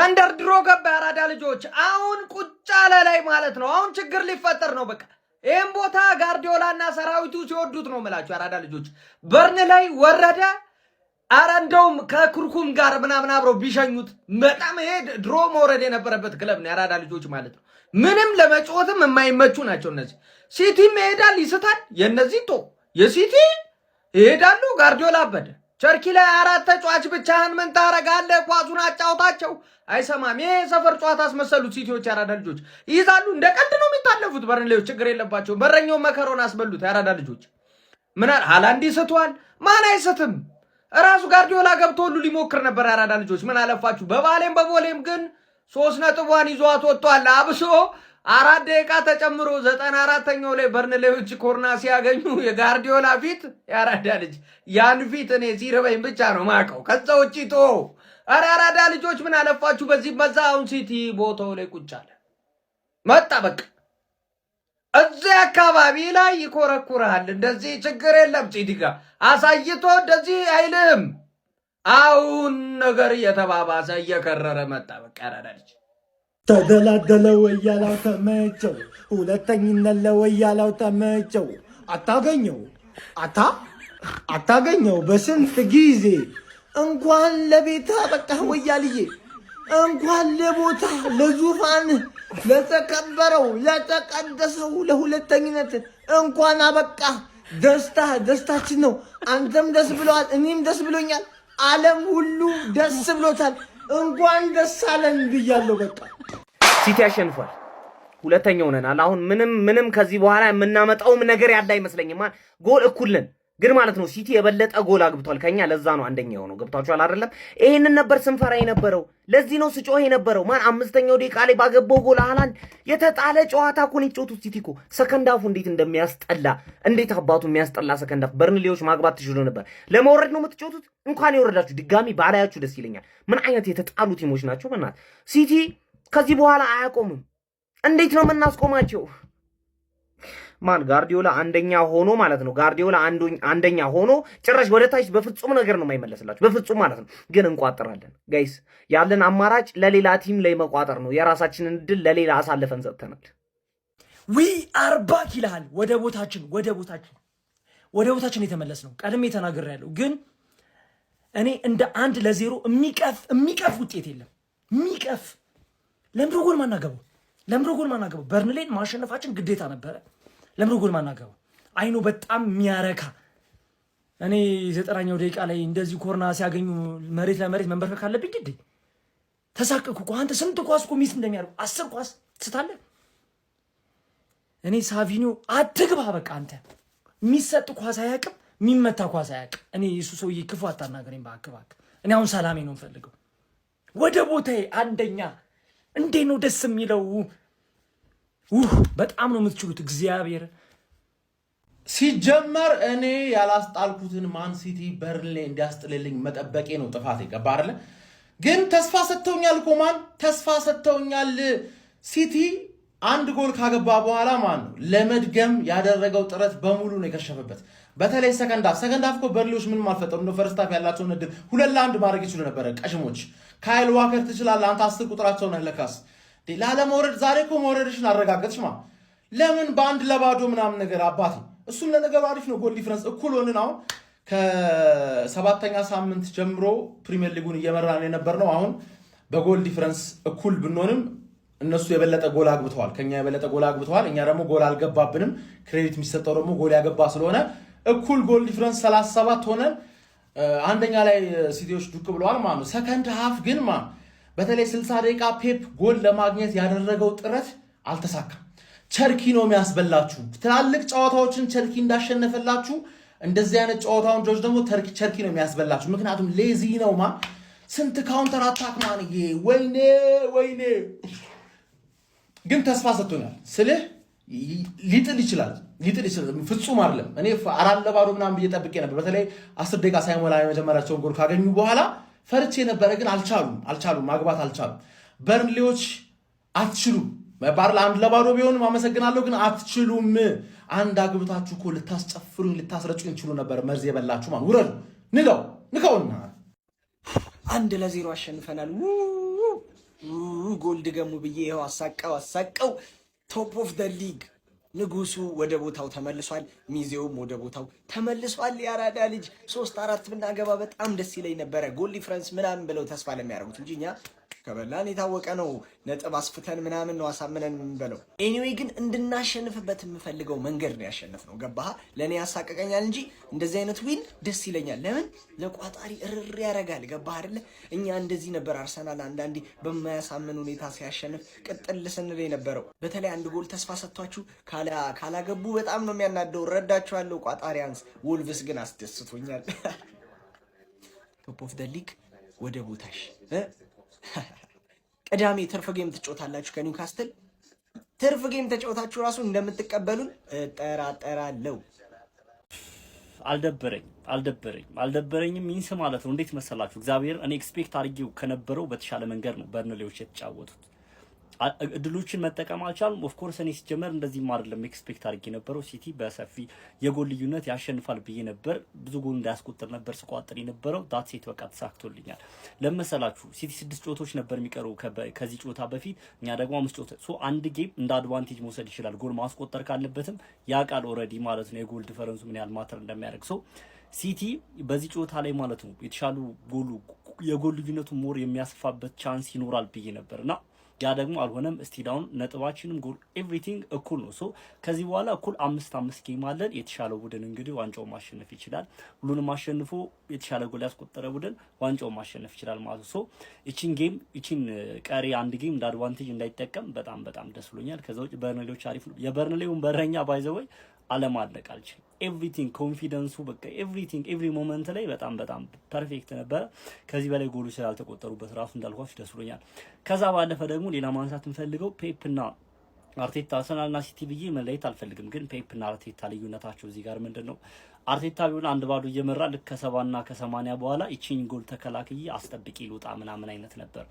ተንደርድሮ ገባ ያራዳ ልጆች። አሁን ቁጭ አለ ላይ ማለት ነው። አሁን ችግር ሊፈጠር ነው። በቃ ይህም ቦታ ጋርዲዮላና ሰራዊቱ ሲወዱት ነው የምላችሁ ያራዳ ልጆች። በርን ላይ ወረደ። አረ እንደውም ከኩርኩም ጋር ምናምን አብረው ቢሸኙት በጣም ይሄ ድሮ መውረድ የነበረበት ክለብ ነው ያራዳ ልጆች ማለት ነው። ምንም ለመጫወትም የማይመቹ ናቸው እነዚህ። ሲቲም ይሄዳል ይስታል። የነዚህ ቶ የሲቲ ይሄዳሉ። ጋርዲዮላ አበደ። ቸርኪ ላይ 4 ተጫዋች ብቻህን ምን ታረጋለህ? ኳሱን አጫውታቸው። አይሰማም። ይሄ ሰፈር ጨዋታ አስመሰሉት ሲቲዎች ያራዳ ልጆች። ይይዛሉ። እንደ ቀልድ ነው የሚታለፉት። በርንሌዎች ችግር የለባቸው። በረኛው መከሮን አስበሉት ያራዳ ልጆች። ምን ሃላንድ ይስቷል። ማን አይስትም? ራሱ ጋርዲዮላ ገብቶ ሁሉ ሊሞክር ነበር ያራዳ ልጆች። ምን አለፋችሁ። በባሌም በቦሌም ግን 3 ነጥቧን ይዟት ወጥቷል። አብሶ 4 ደቂቃ ተጨምሮ 94ኛው ላይ በርንሌዎች ኮርና ሲያገኙ የጋርዲዮላ ፊት ያራዳ ልጅ ያን ፊት እኔ ሲርበኝ ብቻ ነው ማቀው። ከዛ ውጪ ቶ ያራዳ ልጆች ምን አለፋችሁ። በዚህ በዛ አሁን ሲቲ ቦታው ላይ ቁጭ አለ። መጣ በቃ እዚህ አካባቢ ላይ ይኮረኩራል። እንደዚህ ችግር የለም። ሲቲ ጋር አሳይቶ እንደዚህ አይልም። አሁን ነገር እየተባባሰ እየከረረ መጣ። በቃ ያራዳ ልጅ ተደላደለ ወያላው ተመቸው። ሁለተኝነት ለወያላው ተመቸው። አታገኘው በስንት ጊዜ እንኳን ለቤታ በቃ ወያልዬ እንኳን ለቦታ ለዙፋን ለተከበረው ለተቀደሰው ለሁለተኝነት እንኳን አበቃ። ደስታችን ነው። አንተም ደስ ብለዋል፣ እኔም ደስ ብሎኛል። ዓለም ሁሉ ደስ ብሎታል። እንኳን ደስ አለን ብያለሁ። በቃ ሲቲ አሸንፏል። ሁለተኛ ሆነናል። አሁን ምንም ከዚህ በኋላ የምናመጣውም ነገር ያለ አይመስለኝም። ጎል እኩል ነን ግን ማለት ነው ሲቲ የበለጠ ጎል አግብቷል ከኛ። ለዛ ነው አንደኛ የሆነው። ገብታችኋል አይደለም? ይሄንን ነበር ስንፈራ የነበረው። ለዚህ ነው ስጮህ የነበረው። ማን 5ኛው ደቂቃ ላይ ባገባው ጎል ሃላንድ የተጣለ ጨዋታ እኮ ነው የጮቱት። ሲቲ እኮ ሰከንድ አፉ እንዴት እንደሚያስጠላ እንዴት አባቱ የሚያስጠላ ሰከንድ አፍ። በርንሌዎች ማግባት ትችሉ ነበር። ለመውረድ ነው የምትጮቱት። እንኳን የወረዳችሁ ድጋሚ ባላያችሁ ደስ ይለኛል። ምን አይነት የተጣሉ ቲሞች ናቸው በእናትህ። ሲቲ ከዚህ በኋላ አያቆምም። እንዴት ነው የምናስቆማቸው? ማን ጋርዲዮላ አንደኛ ሆኖ ማለት ነው። ጋርዲዮላ አንደኛ ሆኖ ጭራሽ ወደ ታች በፍጹም ነገር ነው የማይመለስላችሁ። በፍጹም ማለት ነው። ግን እንቋጥራለን ጋይስ። ያለን አማራጭ ለሌላ ቲም ላይ መቋጠር ነው። የራሳችንን እድል ለሌላ አሳልፈን ሰጥተናል። ዊ አር ባክ ይላል። ወደ ቦታችን የተመለስ ነው። ቀድሜ ተናግሬያለሁ። ግን እኔ እንደ 1-0 የሚቀፍ ውጤት የለም። የሚቀፍ ለምድሮ ጎል ማናገበው በርንሌን ማሸነፋችን ግዴታ ነበረ። ለምሮ ጎል ማናገበው አይኑ በጣም የሚያረካ። እኔ 90ኛው ደቂቃ ላይ እንደዚህ ኮርና ሲያገኙ መሬት ለመሬት መንበርከክ አለብኝ እንዴ? ተሳቀኩ እኮ አንተ። ስንት ኳስ እኮ ሚስ እንደሚያደርጉ 10 ኳስ ስታለ። እኔ ሳቪኒዮ አትግባ በቃ አንተ። የሚሰጥ ኳስ አያውቅም፣ የሚመታ ኳስ አያውቅም። እኔ እሱ ሰውዬ ክፉ አታናገረኝ እባክህ። እኔ አሁን ሰላሜ ነው የምፈልገው። ወደ ቦታዬ አንደኛ። እንዴት ነው ደስ የሚለው። በጣም ነው የምትችሉት። እግዚአብሔር ሲጀመር እኔ ያላስጣልኩትን ማን ሲቲ በርንሌ እንዲያስጥልልኝ መጠበቄ ነው ጥፋት። ይገባ አይደለ? ግን ተስፋ ሰጥተውኛል እኮ ማን ተስፋ ሰጥተውኛል። ሲቲ 1 ጎል ካገባ በኋላ ማን ነው ለመድገም ያደረገው ጥረት በሙሉ ነው የከሸፈበት። በተለይ ሰከንድ አፍ እኮ በርንሌዎች ምንም አልፈጠሩ ነው። ፈርስት አፍ ያላቸውን እድል 2-1 ማድረግ ይችሉ ነበረ። ቀሽሞች ካይል ዋከር ትችላለህ አንተ 10 ቁጥራቸው ነህ ለካስ ላለመውረድ። ዛሬ እኮ መውረድሽን አረጋገጥሽ። ለምን በ1-0 ምናምን ነገር አባቴ። እሱም ለነገሩ አሪፍ ነው። ጎል ዲፍረንስ እኩል ሆንን። አሁን ከ7ኛ ሳምንት ጀምሮ ፕሪሚየር ሊጉን እየመራን የነበር ነው። አሁን በጎል ዲፍረንስ እኩል ብንሆንም እነሱ የበለጠ ጎል አግብተዋል፣ ከኛ የበለጠ ጎል አግብተዋል። እኛ ደግሞ ጎል አልገባብንም። ክሬዲት የሚሰጠው ደግሞ ጎል ያገባ ስለሆነ እኩል ጎል ዲፍረንስ 37 ሆነን አንደኛ ላይ ሲቲዎች ዱቅ ብለዋል ማለት ነው። ሰከንድ ሃፍ ግን በተለይ 60 ደቂቃ ፔፕ ጎል ለማግኘት ያደረገው ጥረት አልተሳካም። ቸርኪ ነው የሚያስበላችሁ። ትላልቅ ጨዋታዎችን ቸርኪ እንዳሸነፈላችሁ እንደዚህ አይነት ጨዋታውን ጆርጅ ደግሞ ቸርኪ ነው የሚያስበላችሁ። ምክንያቱም ሌዚ ነው ስንት ካውንተር አታክ ወይኔ። ግን ተስፋ ሰጥቶኛል ስልህ ሊጥል ይችላል። ፍጹም አይደለም። እኔ 4-0 ምናምን ብዬ ጠብቄ ነበር። በተለይ 10 ደቂቃ ሳይሞላ የመጀመሪያቸውን ጎል ካገኙ በኋላ ፈርቼ ነበረ። ግን አልቻሉም፣ ማግባት አልቻሉም። በርንሌዎች አትችሉም። ባር 1-0 ቢሆንም አመሰግናለሁ፣ ግን አትችሉም። አንድ አግብታችሁ እኮ ልታስጨፍሩኝ ልታስረጩኝ ትችሉ ነበር። መርዝ የበላችሁ ውረዱ፣ ንገውና 1-0 አሸንፈናል። ጎል ድገሙ ብዬ ይኸው አሳቀው ቶፕ ኦፍ ዘ ሊግ ንጉሱ ወደ ቦታው ተመልሷል። ሚዜውም ወደ ቦታው ተመልሷል። ያራዳ ልጅ 3-4 ብናገባ በጣም ደስ ይለኝ ነበረ። ጎል ዲፍረንስ ምናምን ብለው ተስፋ ለሚያደርጉት እንጂ እኛ ከበላን የታወቀ ነው። ነጥብ አስፍተን ምናምን ነው አሳምነን የምንበለው። ኤኒዌይ ግን እንድናሸንፍበት የምፈልገው መንገድ ነው ያሸነፍነው። ገባህ? ለእኔ ያሳቀቀኛል እንጂ እንደዚህ አይነት ዊን ደስ ይለኛል። ለምን ለቋጣሪ እርር ያደርጋል። ገባህ አይደለ? እኛ እንደዚህ ነበር አርሰናል አንዳንዴ በማያሳምን ሁኔታ ሲያሸንፍ ቅጥል ስንል የነበረው። በተለይ አንድ ጎል ተስፋ ሰጥቷችሁ ካላገቡ በጣም ነው የሚያናደው። ረዳችኋለሁ ቋጣሪያንስ። ወልቭስ ግን አስደስቶኛል። ቶፕ ኦፍ ደ ሊግ ወደ ቦታሽ ቅዳሜ ትርፍ ጌም ትጫወታላችሁ ከኒውካስትል። ትርፍ ጌም ተጫወታችሁ ራሱ እንደምትቀበሉን እጠራጠራለሁ። አልደበረኝም ሚንስ ማለት ነው። እንዴት መሰላችሁ? እግዚአብሔር እኔ ኤክስፔክት አድርጌው ከነበረው በተሻለ መንገድ ነው በርንሌዎች የተጫወቱት። እድሎችን መጠቀም አልቻሉም። ኦፍ ኮርስ እኔ ሲጀመር እንደዚህም አይደለም ኤክስፔክት አድርጌ የነበረው። ሲቲ በሰፊ የጎል ልዩነት ያሸንፋል ብዬ ነበር። ብዙ ጎል እንዳያስቆጥር ነበር ስቋጥር የነበረው። ዳት ሴት በቃ ተሳክቶልኛል። ለመሰላችሁ ሲቲ 6 ጨዋታዎች ነበር የሚቀሩ ከዚህ ጨዋታ በፊት፣ እኛ ደግሞ 5 ጨዋታ። ሶ አንድ ጌም እንደ አድቫንቴጅ መውሰድ ይችላል። ጎል ማስቆጠር ካለበትም ያ ቃል ኦልሬዲ ማለት ነው የጎል ዲፈረንሱ ምን ያህል ማተር እንደሚያደርግ። ሶ ሲቲ በዚህ ጨዋታ ላይ ማለት ነው የተሻሉ የጎል ልዩነቱ ሞር የሚያስፋበት ቻንስ ይኖራል ብዬ ነበርና ያ ደግሞ አልሆነም። እስቲዳውን ነጥባችንም ጎል ኤቭሪቲንግ እኩል ነው። ሶ ከዚህ በኋላ እኩል 5-5 ጌም አለን። የተሻለው ቡድን እንግዲህ ዋንጫውን ማሸነፍ ይችላል። ሁሉንም አሸንፎ የተሻለ ጎል ያስቆጠረ ቡድን ዋንጫውን ማሸነፍ ይችላል ማለት ነው። ሶ እቺን ቀሪ አንድ ጌም እንደ አድቫንቴጅ እንዳይጠቀም በጣም ደስ ብሎኛል። ከዛ ውጭ በርንሌዎች አሪፍ ነው። የበርንሌውን በረኛ ባይዘወይ አለማድነቅ አልችልም። ኤቭሪቲንግ ኮንፊደንሱ በቃ ኤቭሪ ሞመንት ላይ በጣም ፐርፌክት ነበረ። ከዚህ በላይ ጎሎች ስላልተቆጠሩበት ራሱ እንዳልኳችሁ ደስ ብሎኛል። ከዛ ባለፈ ደግሞ ሌላ ማንሳት የምፈልገው ፔፕና አርቴታ አርሰናልና ሲቲ ብዬ መለየት አልፈልግም፣ ግን ፔፕና አርቴታ ልዩነታቸው እዚህ ጋር ምንድን ነው? አርቴታ ቢሆን 1-0 እየመራ ልክ ከ70 እና ከ80 በኋላ ይቺን ጎል ተከላክዬ አስጠብቂ ልውጣ ምናምን አይነት ነበር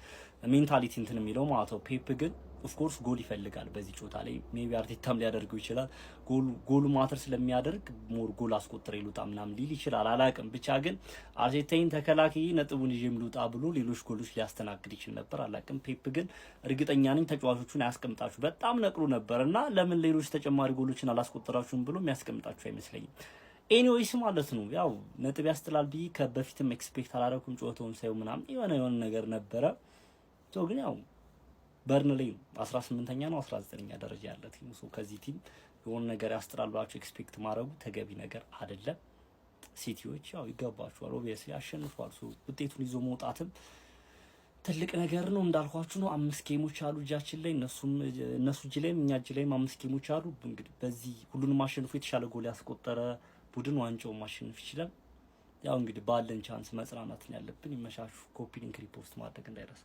ሜንታሊቲ እንትን የሚለው ማለት ነው። ፔፕ ግን ኦፍ ኮርስ ጎል ይፈልጋል በዚህ ጨዋታ ላይ። ሜቢ አርቴታም ሊያደርገው ይችላል። ጎሉ ማተር ስለሚያደርግ ሞር ጎል አስቆጥሬ ልውጣ ምናምን ሊል ይችላል፣ አላውቅም። ብቻ ግን አርቴታን ተከላክዬ ነጥቡን ይዤ ልውጣ ብሎ ሌሎች ጎሎች ሊያስተናግድ ይችል ነበር፣ አላውቅም። ፔፕ ግን እርግጠኛ ነኝ ተጫዋቾቹን አያስቀምጣችሁ። በጣም ነቅሎ ነበር እና ለምን ሌሎች ተጨማሪ ጎሎችን አላስቆጠራችሁም ብሎ የሚያስቀምጣችሁ አይመስለኝም። ኤኒዌይስ ማለት ነው ያው ነጥብ ያስጥላል ብዬ ከበፊትም ኤክስፔክት አላደረኩም። ጨዋታውን ሳይው ምናምን የሆነ ነገር ነበረ። ግን ያው በርንሌ 18ኛ ነው 19ኛ ደረጃ ያለ ቲም ነው። ከዚህ ቲም የሆነ ነገር ያስጥላሏቸው ኤክስፔክት ማድረጉ ተገቢ ነገር አይደለም። ሲቲዎች ያው ይገባቸዋል፣ ኦብቪየስሊ አሸንፏል። ውጤቱን ይዞ መውጣትም ትልቅ ነገር ነው። እንዳልኳችሁ ነው 5 ጌሞች አሉ እጃችን ላይ፣ እነሱ እጅ ላይም እኛ እጅ ላይም 5 ጌሞች አሉ። እንግዲህ በዚህ ሁሉንም አሸንፎ የተሻለ ጎል ያስቆጠረ ቡድን ዋንጫውን ማሸነፍ ይችላል። ያው እንግዲህ ባለን ቻንስ መጽናናትን ያለብን። ይመሻሹ። ኮፒ ሊንክ ሪፖስት ማድረግ እንዳይረሳ።